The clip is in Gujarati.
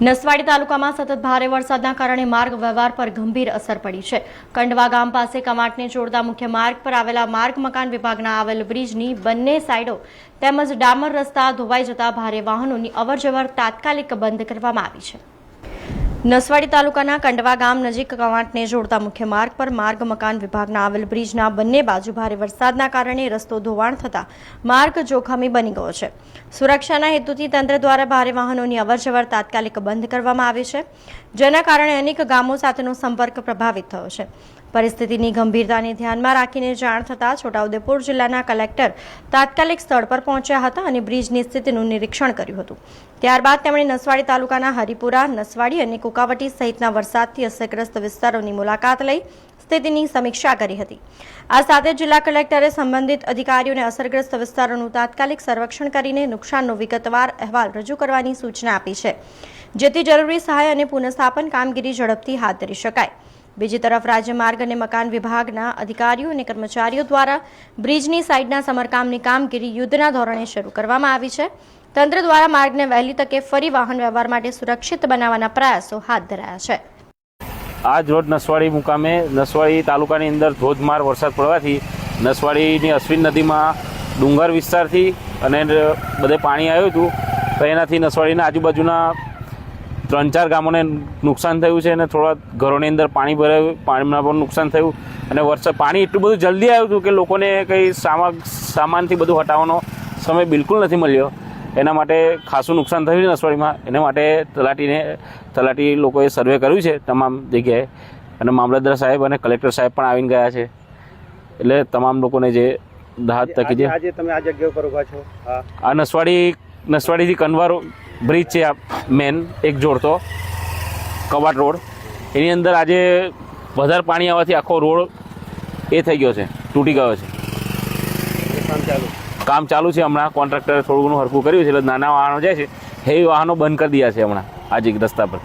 નસવાડી તાલુકામાં સતત ભારે વરસાદના કારણે માર્ગ વ્યવહાર પર ગંભીર અસર પડી છે। કંડવા ગામ પાસે કવાંટને જોડતા મુખ્ય માર્ગ પર આવેલા માર્ગ મકાન વિભાગના આવેલ બ્રિજની બંને સાઈડો તેમજ ડામર રસ્તા ધોવાઈ જતા ભારે વાહનોની અવરજવર તાત્કાલિક બંધ કરવામાં આવી છે। નસવાડી તાલુકાના કંડવા ગામ નજીક કવાંટને જોડતા મુખ્ય માર્ગ પર માર્ગ મકાન વિભાગના આવેલ બ્રિજના બંને બાજુ ભારે વરસાદના કારણે રસ્તો ધોવાણ થતા માર્ગ જોખમી બની ગયો છે। સુરક્ષાના હેતુથી તંત્ર દ્વારા ભારે વાહનોની અવરજવર તાત્કાલિક બંધ કરવામાં આવી છે, જેના કારણે અનેક ગામો સાથેનો સંપર્ક પ્રભાવિત થયો છે। પરિસ્થિતિની ગંભીરતાને ધ્યાનમાં રાખીને જાણ થતાં છોટાઉદેપુર જિલ્લાના કલેક્ટર તાત્કાલિક સ્થળ પર પહોંચ્યા હતા અને બ્રિજની સ્થિતિનું નિરીક્ષણ કર્યું હતું। ત્યારબાદ તેમણે નસવાડી તાલુકાના હરિપુરા, નસવાડી અને કુકાવટી સહિતના વરસાદથી અસરગ્રસ્ત વિસ્તારોની મુલાકાત લઈ સ્થિતિની સમીક્ષા કરી હતી। આ સાથે જિલ્લા કલેક્ટરે સંબંધિત અધિકારીઓને અસરગ્રસ્ત વિસ્તારોનું તાત્કાલિક સર્વેક્ષણ કરીને નુકસાનનો વિગતવાર અહેવાલ રજૂ કરવાની સૂચના આપી છે, જેથી જરૂરી સહાય અને પુનઃસ્થાપન કામગીરી ઝડપથી હાથ ધરી શકાય। બીજી તરફ રાજ્ય માર્ગ અને મકાન વિભાગના અધિકારીઓ અને કર્મચારીઓ દ્વારા બ્રિજની સાઈડના સમારકામની કામગીરી યુદ્ધના ધોરણે શરૂ કરવામાં આવી છે। તંત્ર દ્વારા માર્ગને વહેલી તકે ફરી વાહન વ્યવહાર માટે સુરક્ષિત બનાવવાના પ્રયાસો હાથ ધરાયા છે। આજ રોજ નસવાડી મુકામે નસવાડી તાલુકાની અંદર ધોધમાર વરસાદ પડવાથી નસવાડીની અશ્વિન નદીમાં ડુંગર વિસ્તારથી અને બધે પાણી આવ્યું હતું, તો એનાથી નસવાડીના આજુબાજુના 3-4 ગામોને નુકસાન થયું છે અને થોડા ઘરોની અંદર પાણી ભરાયું, પાણીમાં પણ નુકસાન થયું અને પાણી એટલું બધું જલ્દી આવ્યું હતું કે લોકોને કંઈ સામાનથી બધું હટાવવાનો સમય બિલકુલ નથી મળ્યો। એના માટે ખાસું નુકસાન થયું છે નસવાડીમાં। એના માટે તલાટી લોકોએ સર્વે કર્યું છે તમામ જગ્યાએ અને મામલતદાર સાહેબ અને કલેક્ટર સાહેબ પણ આવીને ગયા છે, એટલે તમામ લોકોને જે રાહત તકી છે। આજે તમે આ જગ્યા ઉપર ઊભા છો? આ નસવાડીથી કનવા બ્રિજ છે, આ મેન એક જોડતો કવાટ રોડ, એની અંદર આજે વધારે પાણી આવવાથી આખો રોડ એ થઈ ગયો છે, તૂટી ગયો છે। કામ ચાલુ છે। હમણાં કોન્ટ્રાક્ટરે થોડું ઘણું હરખું કર્યું છે, એટલે નાના વાહનો જાય છે, હેવી વાહનો બંધ કરી દીધા છે હમણાં આજે રસ્તા પર।